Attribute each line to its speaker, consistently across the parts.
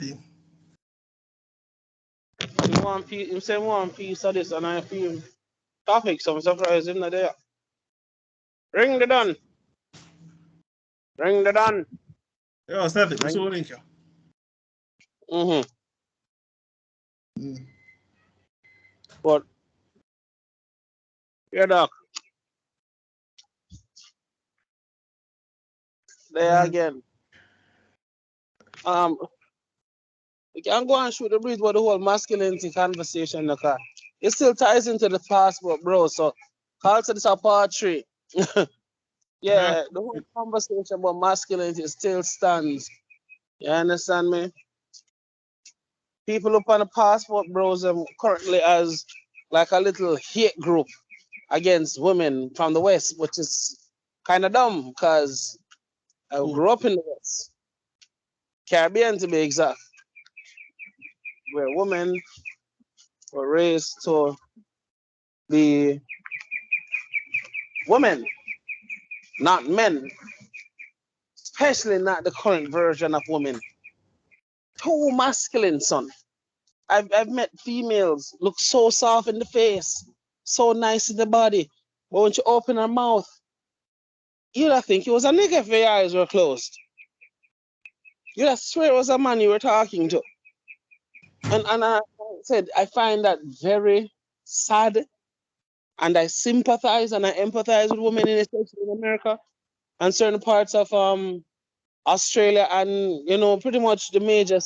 Speaker 1: See?
Speaker 2: You say one piece of this, and I feel topic. So I'm surprised him not there. Ring the done. Ring the done.
Speaker 1: Ja, Steffi,
Speaker 2: Ring.
Speaker 1: så link ja.
Speaker 2: Mm-hmm.
Speaker 1: Mm.
Speaker 2: But yeah, doc. There
Speaker 1: Mm.
Speaker 2: again. Um, we can go and shoot the breeze with the whole masculinity conversation, because it still ties into the passport, bro. So, call to this a part three.
Speaker 1: Yeah.
Speaker 2: Yeah, the whole conversation about masculinity still stands. You understand me? People up on the passport bros currently as like a little hate group against women from the West, which is kind of dumb because I
Speaker 1: Oh.
Speaker 2: grew up in the West, Caribbean to be exact, where women were raised to be women, not men, especially not the current version of women. Too masculine, son. I've met females look so soft in the face, so nice in the body. But when you open her mouth, you'd have think it was a nigga if your eyes were closed. You'd have swear it was a man you were talking to. And I said, I find that very sad, and I sympathize and I empathize with women, especially in America and certain parts of Australia and, pretty much the major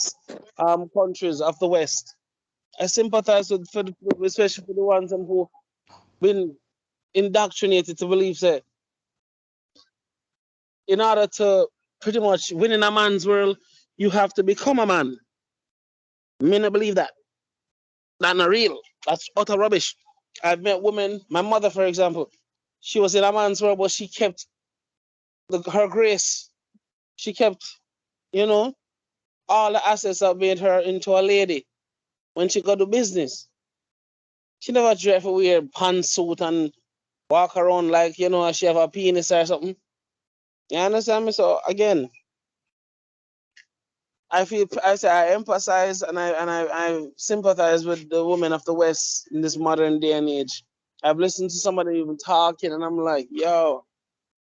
Speaker 2: countries of the West. I sympathize with, especially for the ones who been indoctrinated to believe that in order to pretty much win in a man's world, you have to become a man. Me not believe that. That's not real. That's utter rubbish. I've met women, my mother, for example, she was in a man's world, but she kept her grace. She kept, you know, all the assets that made her into a lady when she got to business. She never tried to wear pantsuit and walk around like, she have a penis or something. You understand me? So again, I empathize and I sympathize with the women of the West in this modern day and age. I've listened to somebody even talking, and I'm like, yo,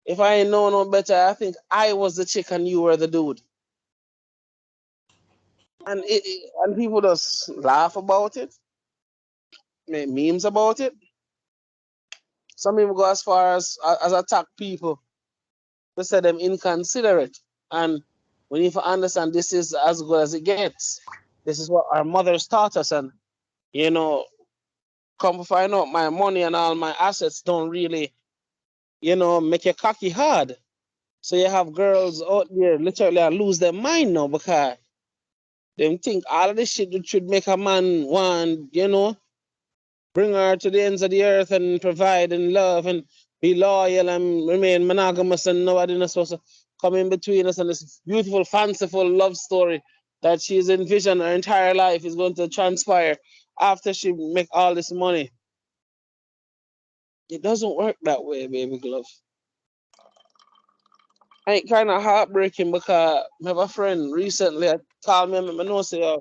Speaker 2: if I ain't know no better, I think I was the chick and you were the dude. And people just laugh about it, make memes about it. Some people go as far as attack people to say them inconsiderate. And we need to understand this is as good as it gets. This is what our mothers taught us, and you know, come to find out my money and all my assets don't really, make you cocky hard. So you have girls out there literally lose their mind now because they think all of this shit should make a man want, bring her to the ends of the earth and provide and love and be loyal and remain monogamous, and nobody not supposed to come in between us, and this beautiful, fanciful love story that she's envisioned her entire life is going to transpire after she make all this money. It doesn't work that way, baby glove. And it kind of heartbreaking because I have a friend recently called me and let me know say,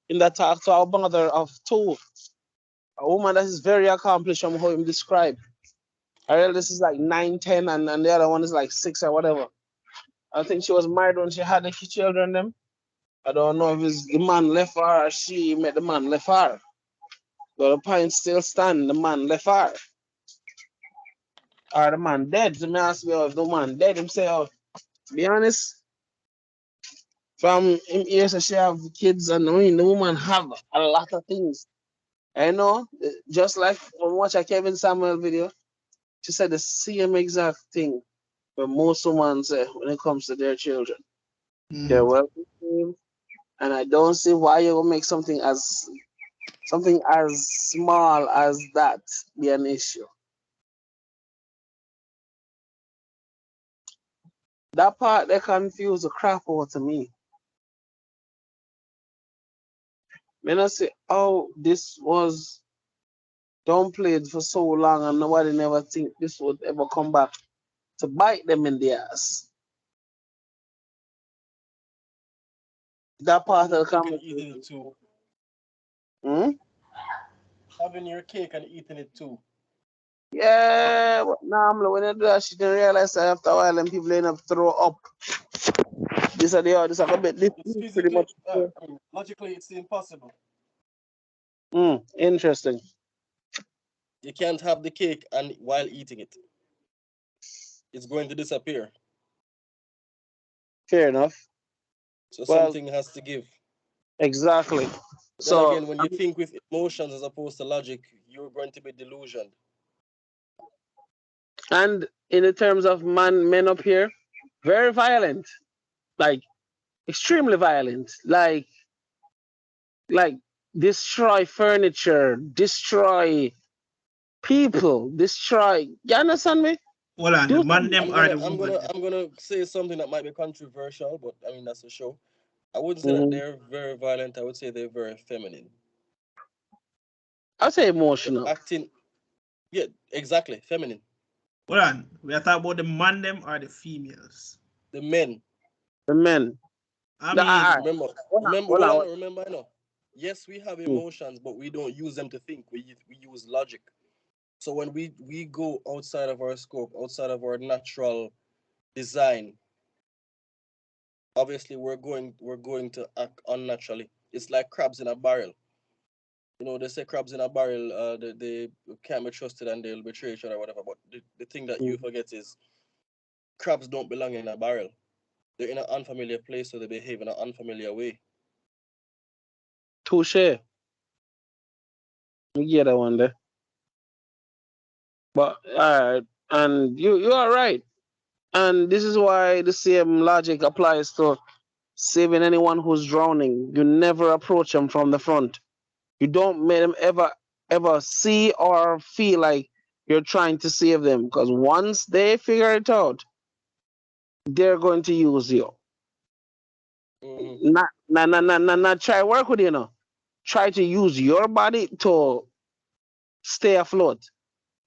Speaker 2: in that talk to our mother of two, a woman that is very accomplished from how him describe. Her eldest is like 9, 10, and the other one is like 6 or whatever. I think she was married when she had the children them. I don't know if it's the man left her or she met the man left her. But the point still stand, the man left her. Or the man dead. So me ask me, if the man dead, him say, be honest, from him here, so she have kids, and I mean, the woman have a lot of things. I know, just like when we watch a Kevin Samuel video, she said the same exact thing. But most women say when it comes to their children, they're
Speaker 1: Mm.
Speaker 2: well behaved, and I don't see why you will make something as small as that be an issue. That part they confuse the crap out of me. When I say, oh, this was downplayed for so long and nobody never think this would ever come back to bite them in the ass. that part of the
Speaker 3: Cake and eating
Speaker 2: conversation.
Speaker 3: it too.
Speaker 2: Hmm?
Speaker 3: Having your cake and eating it too.
Speaker 2: Yeah, but normally when you do that shit, you realize that after a while, then people end up throw up. This or the other, this or a bit. This
Speaker 3: It's
Speaker 2: is pretty
Speaker 3: physically,
Speaker 2: much.
Speaker 3: I mean, logically, it's impossible.
Speaker 2: Interesting.
Speaker 3: You can't have the cake and while eating it. It's going to disappear.
Speaker 2: Fair enough.
Speaker 3: So
Speaker 2: Well,
Speaker 3: something has to give.
Speaker 2: exactly.
Speaker 3: But then
Speaker 2: So,
Speaker 3: again, when you think with emotions as opposed to logic, you're going to be delusioned.
Speaker 2: and in the terms of men up here, very violent, like extremely violent, like destroy furniture, destroy people, destroy. You understand me?
Speaker 1: Hold on, the
Speaker 2: Do
Speaker 1: man them
Speaker 3: I'm
Speaker 1: are
Speaker 3: gonna,
Speaker 1: the
Speaker 3: I'm
Speaker 1: woman
Speaker 3: gonna,
Speaker 1: them.
Speaker 3: I'm gonna say something that might be controversial, but I mean that's a show. I wouldn't say that
Speaker 2: something.
Speaker 3: they're very violent. I would say they're very feminine.
Speaker 2: I say
Speaker 3: They're
Speaker 2: emotional.
Speaker 3: acting, yeah, exactly, feminine.
Speaker 1: Hold on, we are talking about the man them or the females.
Speaker 3: The men,
Speaker 2: The men.
Speaker 1: I
Speaker 2: The,
Speaker 1: mean,
Speaker 3: remember,
Speaker 2: hold on,
Speaker 3: remember,
Speaker 2: hold
Speaker 3: hold
Speaker 2: on.
Speaker 3: on, remember. I know. Yes, we have
Speaker 2: Hmm.
Speaker 3: emotions, but we don't use them to think. We use logic. So when we go outside of our scope, outside of our natural design, obviously we're going to act unnaturally. It's like crabs in a barrel. You know, they say crabs in a barrel, they can't be trusted and they'll betray each other or whatever. But the thing that you forget is crabs don't belong in a barrel. They're in an unfamiliar place, so they behave in an unfamiliar way.
Speaker 2: Touche. You get that one there. But and you are right. And this is why the same logic applies to saving anyone who's drowning. You never approach them from the front. You don't make them ever see or feel like you're trying to save them. Because once they figure it out, they're going to use you.
Speaker 3: Hmm.
Speaker 2: Not try work with you now. Try to use your body to stay afloat,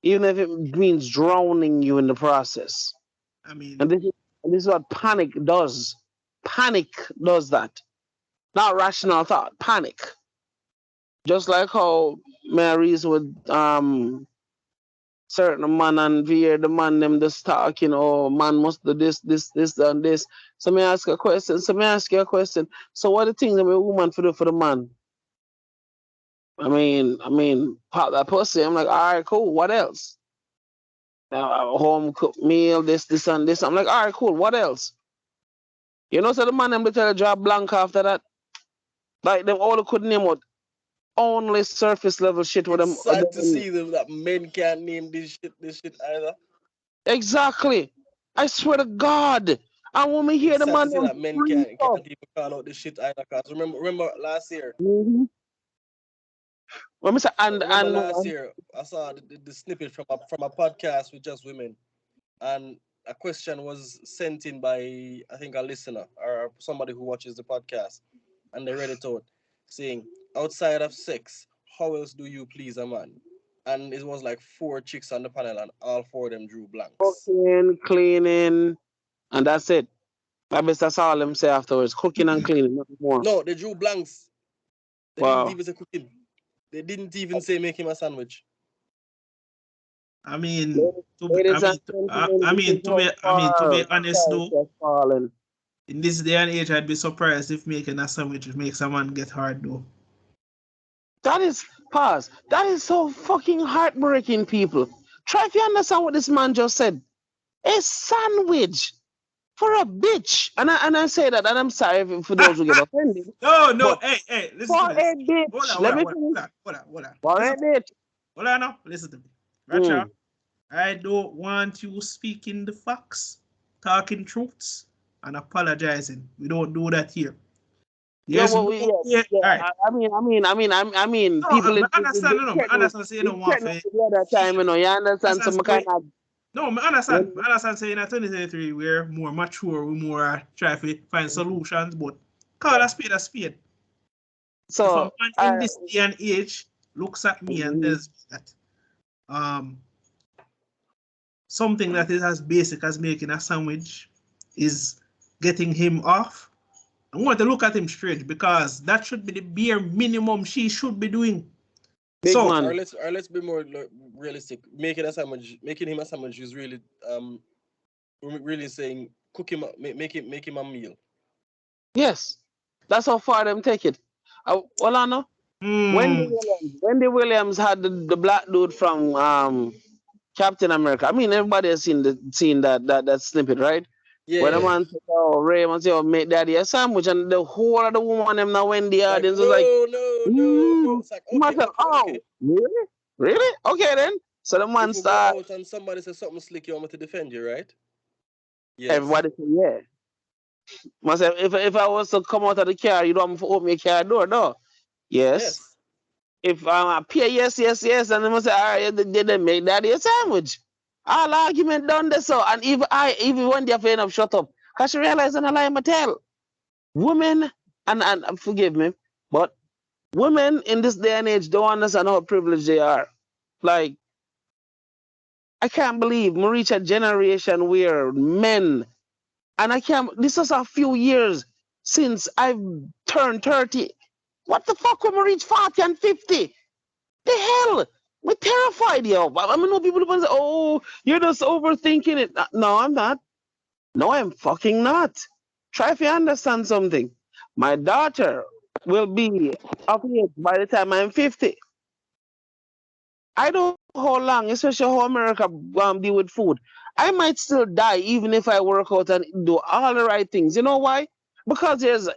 Speaker 2: even if it means drowning you in the process.
Speaker 1: I mean,
Speaker 2: And this is what panic does. Panic does that. Not rational thought. Panic. Just like how Mary's would certain man and veer the man them just talking, oh man must do this, and this. So me ask a question. So me ask you a question. So what the things that a woman for do for the man? Pop that pussy. I'm like, all right, cool. What else? Home cooked meal, this, and this. I'm like, all right, cool. What else? You know, so the man them to tell a job blank after that. Like them all could name out only surface level shit with
Speaker 3: It's
Speaker 2: them.
Speaker 3: sad to see them that men can't name this shit either.
Speaker 2: Exactly. I swear to God. And when we hear
Speaker 3: It's
Speaker 2: the
Speaker 3: sad to
Speaker 2: man
Speaker 3: see
Speaker 2: them
Speaker 3: that men
Speaker 2: freak
Speaker 3: can't
Speaker 2: up.
Speaker 3: even call out this shit either. Cause remember last year.
Speaker 2: Mm-hmm. When we say
Speaker 3: Remember last year, I saw the snippet from a podcast with just women, and a question was sent in by I think a listener or somebody who watches the podcast, and they read it out, saying, "Outside of sex, how else do you please a man?" And it was like four chicks on the panel, and all four of them drew blanks.
Speaker 2: cooking, cleaning, and that's it. I guess that's all them say afterwards. Cooking and cleaning, nothing more.
Speaker 3: No, they drew blanks. They didn't
Speaker 2: Wow.
Speaker 3: even say cooking. They didn't even say make him a sandwich.
Speaker 1: I mean,
Speaker 2: Ladies and gentlemen, this is how
Speaker 1: to
Speaker 2: far
Speaker 1: be honest
Speaker 2: Christ
Speaker 1: though,
Speaker 2: has fallen.
Speaker 1: in this day and age, I'd be surprised if making a sandwich makes a man get hard though.
Speaker 2: That is pause. That is so fucking heartbreaking, people. Try if you understand what this man just said. A sandwich for a bitch. And I say that, and I'm sorry for those who get offended.
Speaker 1: No, no,
Speaker 2: But
Speaker 1: hey, listen
Speaker 2: for
Speaker 1: to this.
Speaker 2: a bitch, let me finish.
Speaker 1: Hold on.
Speaker 2: For a
Speaker 1: Listen,
Speaker 2: bitch.
Speaker 1: hold on now. Listen to me. Racha,
Speaker 2: Mm.
Speaker 1: I don't want you speaking the facts, talking truths, and apologizing. We don't do that here.
Speaker 2: Yeah,
Speaker 1: There's
Speaker 2: well,
Speaker 1: no
Speaker 2: yeah,
Speaker 1: way.
Speaker 2: yeah.
Speaker 1: All right.
Speaker 2: I mean,
Speaker 1: No,
Speaker 2: people
Speaker 1: I understand. No, I understand. Say you
Speaker 2: did
Speaker 1: don't want
Speaker 2: threaten us
Speaker 1: to
Speaker 2: the other time,
Speaker 1: feel.
Speaker 2: you know. You understand?
Speaker 1: Understand?
Speaker 2: Some kind of
Speaker 1: No, I understand. I understand saying in 2023 we're more mature, we more try to find solutions, but call a spade a spade. If a
Speaker 2: so.
Speaker 1: man in this day and age looks at me and
Speaker 2: Mhm.
Speaker 1: tells me that um something that is as basic as making a sandwich is getting him off, I'm going to look at him straight because that should be the bare minimum she should be doing.
Speaker 2: Big
Speaker 1: So,
Speaker 2: man.
Speaker 3: Or let's be more realistic. Making him a sandwich is really really saying cook him, make him a meal.
Speaker 2: Yes. That's how far them take it. Well, I know. Wendy Williams had the black dude from Captain America. I mean, everybody has seen that snippet, right?
Speaker 3: Yeah,
Speaker 2: When the
Speaker 3: yeah.
Speaker 2: man said, "Oh, Raymond, say, oh, make daddy a sandwich," and the whole of the woman them now when the
Speaker 3: Like
Speaker 2: audience was like,
Speaker 3: no. It's like
Speaker 2: the man said,
Speaker 3: okay.
Speaker 2: "Oh, really? Really? Okay then." So the man
Speaker 3: If we go
Speaker 2: start.
Speaker 3: out and somebody says something slick, you want me to defend you, right? Yes.
Speaker 2: Everybody said, "Yeah." Man said, if I was to come out of the car, you don't want me to open your car door, no? Yes.
Speaker 3: Yes.
Speaker 2: If I appear, yes, and they must say, all right, they make daddy a sandwich. All argument done this so, and even when they're end up shut up, cause she realized and I lie my tell. Women and forgive me, but women in this day and age don't understand how privileged they are. Like, I can't believe we reach a generation where men, and I can't, this is a few years since I've turned 30. What the fuck when we reach 40 and 50? The hell? We're terrified, yo. I mean, no people say, oh, you're just overthinking it. No, I'm not. No, I'm fucking not. Try if you understand something. My daughter will be of age by the time I'm 50. I don't know how long, especially how America deal with food. I might still die even if I work out and do all the right things. You know why? Because there's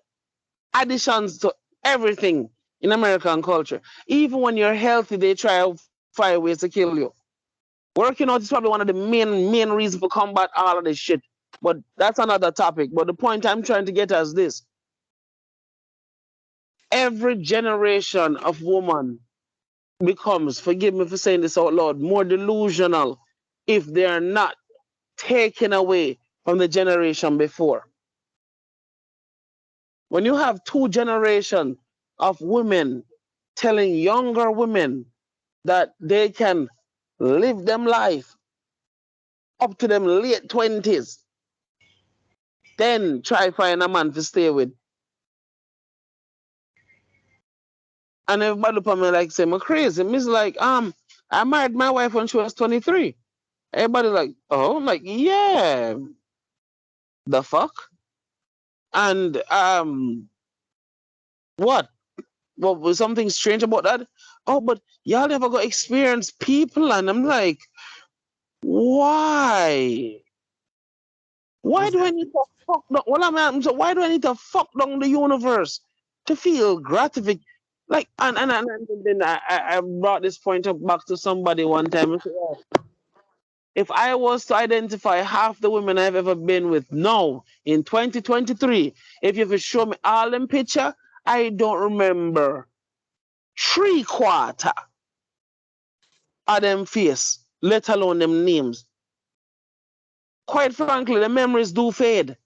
Speaker 2: additions to everything in American culture. Even when you're healthy, they try to find ways to kill you. Working out is probably one of the main reasons for combat all of this shit. But that's another topic. But the point I'm trying to get at is this. Every generation of woman becomes, forgive me for saying this out loud, more delusional if they're not taken away from the generation before. When you have two generations of women telling younger women that they can live them life up to them late 20s, then try find a man to stay with. And everybody look at me like say I'm crazy. Me's like, I married my wife when she was 23. Everybody like, oh, I'm like, yeah, the fuck? And what? What was something strange about that? Oh, but y'all never got experience people, and I'm like, why? Why do I need to fuck down? Well, so why do I need to fuck down the universe to feel gratification? Like, and then I brought this point up back to somebody one time. I said, "Yeah, if I was to identify half the women I've ever been with now in 2023, if you could show me all them picture, I don't remember 3/4 of them face, let alone them names. Quite frankly, the memories do fade.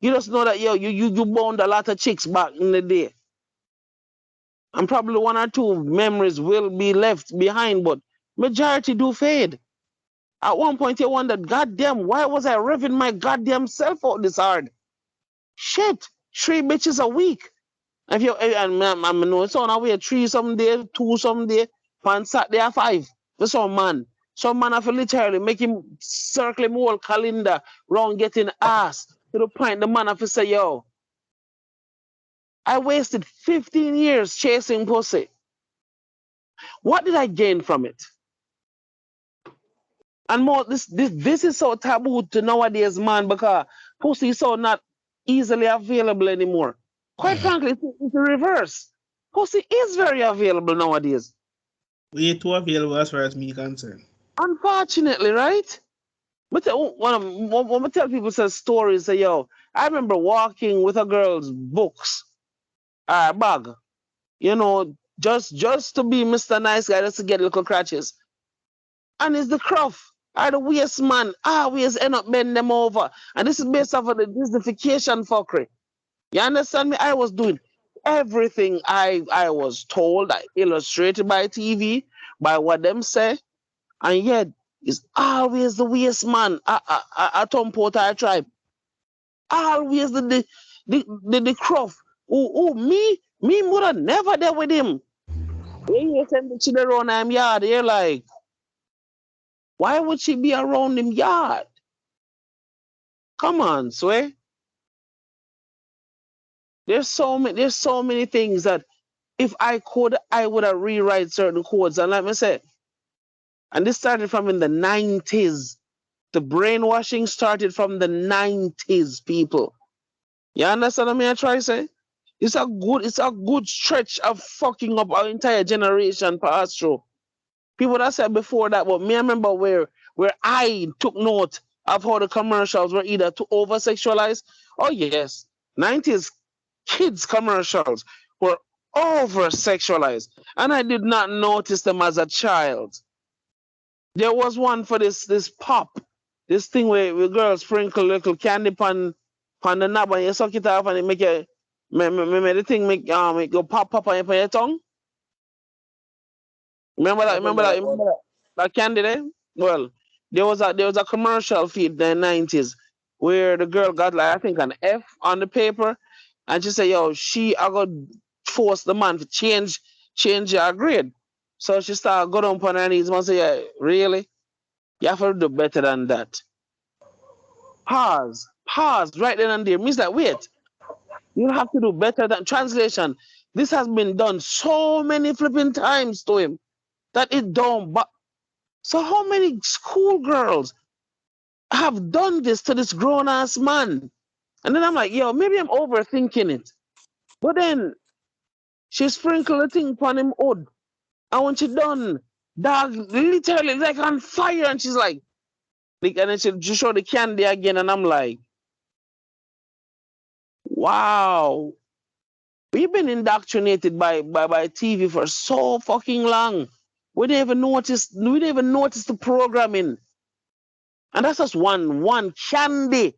Speaker 2: You just know that yo, you bound a lot of chicks back in the day. And probably one or two memories will be left behind, but majority do fade. At one point you wondered, goddamn, why was I revving my goddamn self out this hard? Shit, 3 bitches a week. If you and I know it's on our way 3 some day, 2 some day, on Saturday at 5 for some man. Some man have to literally make him circle him whole calendar round getting ass to the point the man have to say, yo, I wasted 15 years chasing pussy. What did I gain from it? And more, this is so taboo to nowadays, man, because pussy is so not easily available anymore. Quite frankly, it's the reverse. Pussy is very available nowadays.
Speaker 1: way too available as far as me concerned.
Speaker 2: Unfortunately, right? But when I tell people say stories, say, yo, I remember walking with a girl's books, bag, you know, just to be Mr. Nice Guy, just to get little crutches. And it's the cruff. The waste man, always end up bending them over. And this is based off of the Disneyfication fuckery. You understand me? I was doing everything I was told, illustrated by TV, by what them say. And yet, it's always the waste man, a Tom Porter tribe. Always the Croft. Me would have never there with him. You send the children around him yard. You're like, why would she be around him yard? Come on, Sway. There's so many things that if I could, I would have rewrite certain codes. And like I said, and this started from in the 90s. The brainwashing started from the 90s, people. You understand what I try to say? It's a good stretch of fucking up our entire generation past through. People that said before that, but me I remember where I took note of how the commercials were either too over sexualized. Oh yes, 90s kids commercials were over sexualized, and I did not notice them as a child. There was one for this pop, this thing where girls sprinkle little candy pan the knob and you suck it off and it make the thing make it go pop on your tongue. Remember that candy there? Well, there was a commercial feed in the 90s where the girl got like I think an F on the paper, and she said, "Yo, I got force the man to change your grade." So she started going on her knees and say, "Yeah, really? You have to do better than that." Pause right then and there. Means like, wait, you have to do better than translation. This has been done so many flipping times to him that it don't. But so how many schoolgirls have done this to this grown ass man? And then I'm like, yo, maybe I'm overthinking it. But then she sprinkled a thing upon him hood. And when she done, dog literally like on fire, and she's like, and then she just show the candy again, and I'm like, wow. We've been indoctrinated by TV for so fucking long. We didn't even notice the programming. And that's just one candy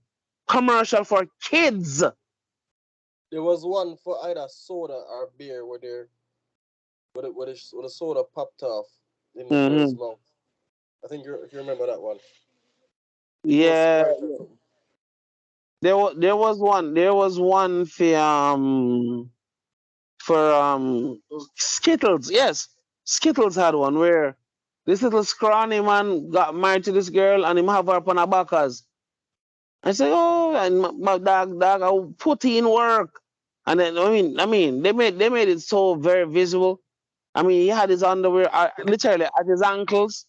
Speaker 2: commercial for kids.
Speaker 3: There was one for either soda or beer where the soda popped off in the girl's mouth. I think if you remember that one.
Speaker 2: Yeah. There was one for Skittles. Yes, Skittles had one where this little scrawny man got married to this girl and him have her up on her backers. I said, oh, and my dog, I'll put in work. And then I mean, they made it so very visible. I mean, he had his underwear literally at his ankles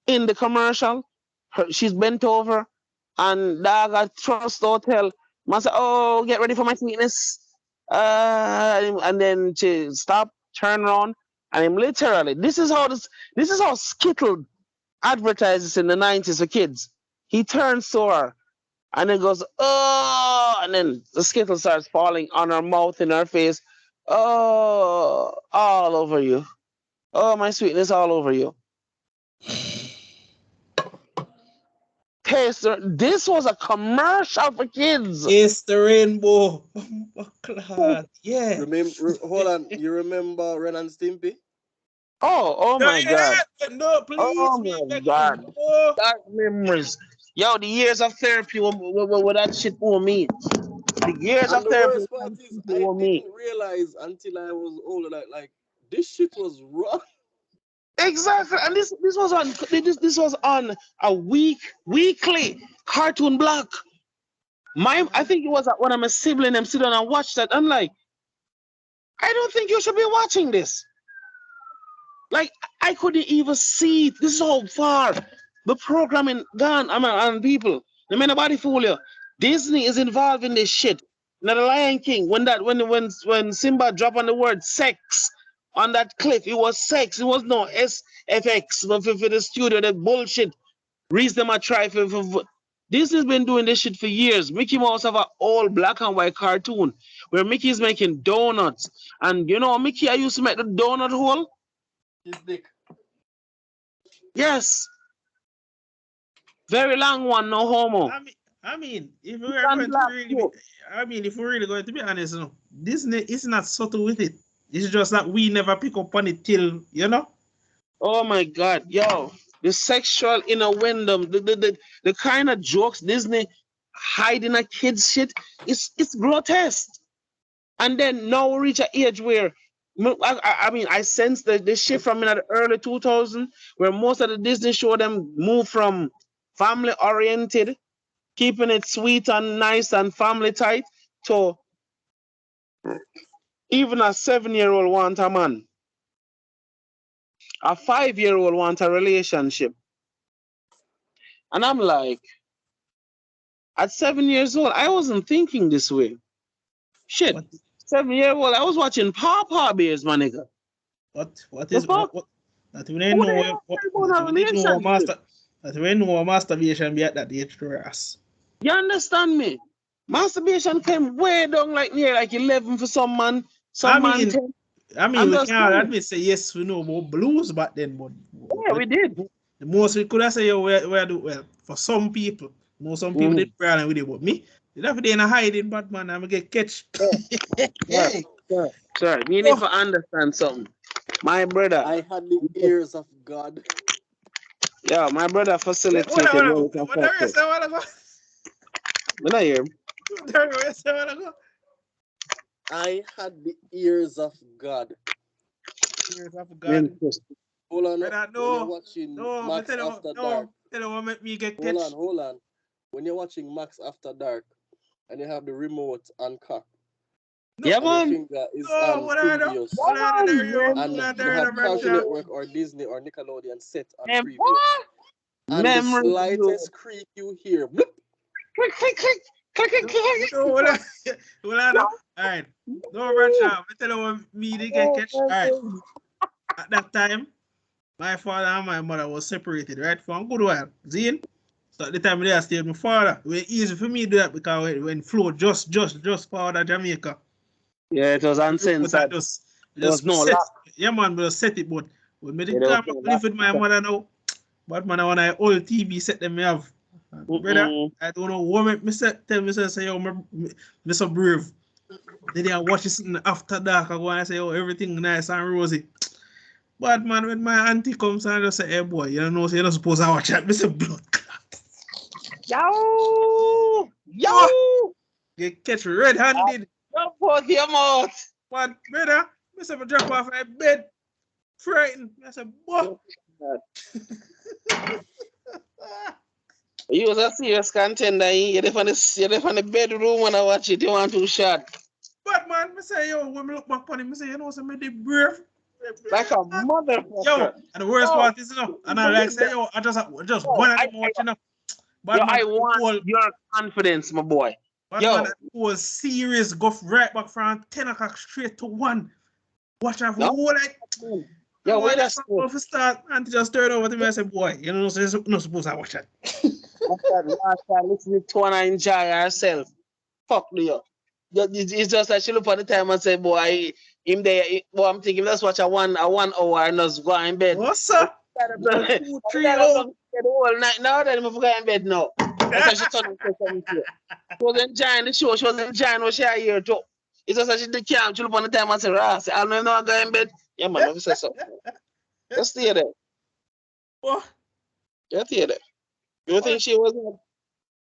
Speaker 2: in the commercial. She's bent over, and dog at Trust Hotel. Man said, oh, get ready for my sweetness. And then she stopped, turn around, and him literally. This is how Skittle advertises in the 90s for kids. He turns to her and then goes, oh, and then the Skittle starts falling on her mouth and her face. Oh, all over you. Oh, my sweetness, all over you. Taste. This was a commercial for kids.
Speaker 1: It's the rainbow. Yeah.
Speaker 3: Hold on. You remember Ren and Stimpy?
Speaker 2: Oh my God.
Speaker 1: No, please.
Speaker 2: Oh my God. Dark memories. Yo, the years of therapy, what that shit for me. The years of therapy.
Speaker 3: Worst part is, I didn't realize until I was older like this shit was wrong.
Speaker 2: Exactly, and this was on a weekly Cartoon Block. I think it was one of my siblings them sit down and watch that. I'm like, I don't think you should be watching this. Like, I couldn't even see it. This is how far the programming gone. And people, no matter nobody fool you. Disney is involved in this shit. Now the Lion King, when Simba dropped on the word sex on that cliff, it was sex. It was no SFX for the studio. That bullshit. Reason them a try for. Disney's been doing this shit for years. Mickey Mouse have an old black and white cartoon where Mickey's making donuts. And you know, Mickey, I used to make the donut hole.
Speaker 3: His dick.
Speaker 2: Yes. Very long one, no homo.
Speaker 1: I mean, if we're really going to be honest, Disney is not subtle with it. It's just that we never pick up on it till, you know?
Speaker 2: Oh my God, yo. The sexual innuendo, the kind of jokes Disney hiding a kid's shit. It's grotesque. And then now we reach an age where I mean I sense the shift from in the early 2000s where most of the Disney show them move from family oriented, keeping it sweet and nice and family tight, to even a 7-year-old want a man. A 5-year-old want a relationship. And I'm like, at 7 years old, I wasn't thinking this way. Shit.
Speaker 1: What?
Speaker 2: 7-year-old, I was watching Pawpaw Bears, my nigga.
Speaker 1: What is
Speaker 2: fuck?
Speaker 1: what that we didn't know that we know masturbation be at that age to us.
Speaker 2: You understand me? Masturbation came way down like near like 11 for some man, some man 10.
Speaker 1: I mean, we can't admit say yes, we know about blues back then, but
Speaker 2: yeah, we did.
Speaker 1: The most we could have say, where do well for some people. You know, some people did problem with it, but me, you have to be in a hiding, but man, I'm gonna get catch.
Speaker 2: Sorry, you need to understand something. My brother,
Speaker 3: I had the ears of God.
Speaker 2: Yeah, my brother facilitated.
Speaker 1: What are you saying?
Speaker 2: When I hear
Speaker 3: I had the ears of God.
Speaker 1: Ears of God.
Speaker 3: Hold on.
Speaker 1: When
Speaker 3: you're watching Max After Dark.
Speaker 1: Make me get
Speaker 3: Hold on. When you're watching Max After Dark and you have the remote and cock.
Speaker 2: Yeah, man.
Speaker 3: Finger is previous. And you have Cartoon Network or Disney or Nickelodeon set on previous. And the slightest creak you hear. Bloop.
Speaker 2: Click, click, click.
Speaker 1: Alright. No, branch out. I tell you what me they get catch. Alright. At that time, my father and my mother was separated, right? For a good while. Zine? So at the time they stayed with my father. It was easy for me to do that because when Flo just powder Jamaica.
Speaker 2: Yeah, it was uncensored.
Speaker 1: There was no set. Yeah, man, but set it, but when me live with my mother now, but man, I want an old TV set them me have. Brother, I don't know what make me tell me say, yo, me so brave. Then I watch this after dark. I go and say, oh, everything nice and rosy. But man, when my auntie comes and I just say, hey boy, you know, so you're not supposed to watch that. Me say blood clot.
Speaker 2: Yo!
Speaker 1: Get catch red-handed.
Speaker 2: Don't put your mouth.
Speaker 1: But brother, me say me drop off my bed, frightened. I say, boy.
Speaker 2: You was a serious contender. You're there on the bedroom when I watch it. You want to shot.
Speaker 1: But man, me say, yo, when me look back on him, me say, you know, so me did brave.
Speaker 2: Like a motherfucker.
Speaker 1: Yo, and the worst part is, you know, and I like say, yo, I just one of them watching up. But
Speaker 2: yo,
Speaker 1: man,
Speaker 2: I want your confidence, my boy.
Speaker 1: But man, it was serious. Go right back from 10 o'clock straight to 1. Watch out for whole like.
Speaker 2: Yo, wait a second.
Speaker 1: If start and just turn over to me and say, boy, you know, so you're not supposed to watch that.
Speaker 2: Last time, listen to one and enjoy herself. Fuck you. It's just like she look at the time and say, boy, him there. Boy, I'm thinking, let's watch a 1 hour and just go in bed.
Speaker 1: What's up?
Speaker 2: 2, 3 hours. The whole night now, then I'm going in bed now. That's how she turned on. She was enjoying the show. She was enjoying what she had here too. It's just like she did camp. She look on the time and say, I'll not go in bed. Yeah, man, let me say something. Just stay there.
Speaker 1: What?
Speaker 2: Just stay there. You think she was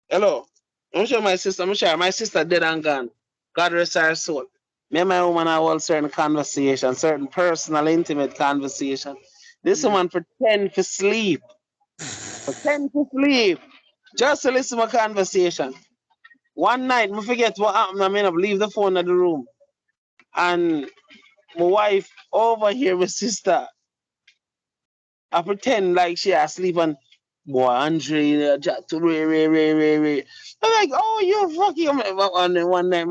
Speaker 2: Hello. I'm sure my sister, my sister dead and gone. God rest her soul. Me and my woman have all certain conversations, certain personal, intimate conversation. This woman pretend to sleep. Just to listen to my conversation. One night, I forget what happened. I mean, I leave the phone in the room. And my wife over here, my sister, I pretend like she asleep and boy, Andre, Ray. I'm like, oh, you're fucking. And then one night,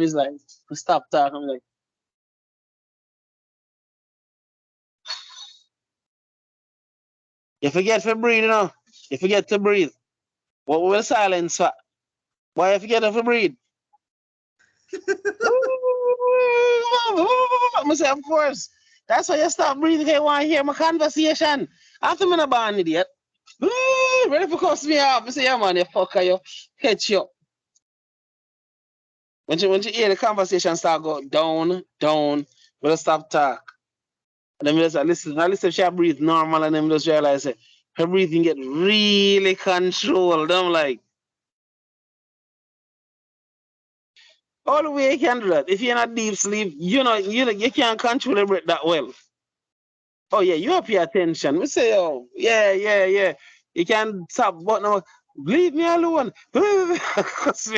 Speaker 2: he's like, stop talking. I'm like, you forget to breathe, you know. You forget to breathe. What will silence for? Why you forget to breathe? I say, of course. That's why you stop breathing. I want to hear my conversation. After I'm a born idiot. Ready for cuss me off. I say, yeah, man, you fucker, you catch you. When you hear the conversation start go down, we'll stop talk. And then we just listen. I listen, she breathe normal, and then we just realize her breathing get really controlled. I'm like, All the way you can do that. If you're in a deep sleep, you can't control the breath that well. Oh yeah, you pay attention. We say, oh yeah. You can stop, but no, leave me alone. Because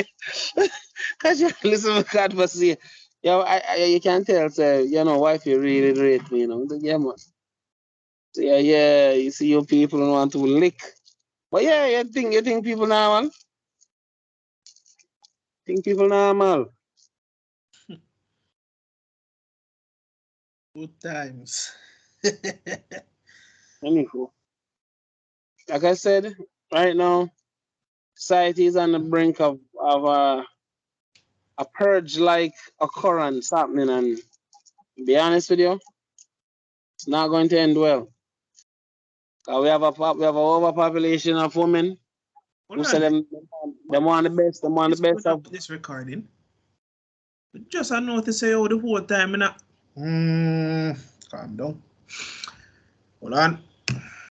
Speaker 2: you listen to God for say, you can tell, say, wife, you really rate me, Yeah, man. So, yeah, you see your people want to lick. But yeah, you think people normal? Think people normal?
Speaker 1: Good times.
Speaker 2: Anyhow, like I said, right now, society is on the brink of a purge-like occurrence happening, and to be honest with you, it's not going to end well. We have a overpopulation of women who say them want the best, them want the best of
Speaker 1: this recording. Just I notice say the whole time, calm down. Hold on.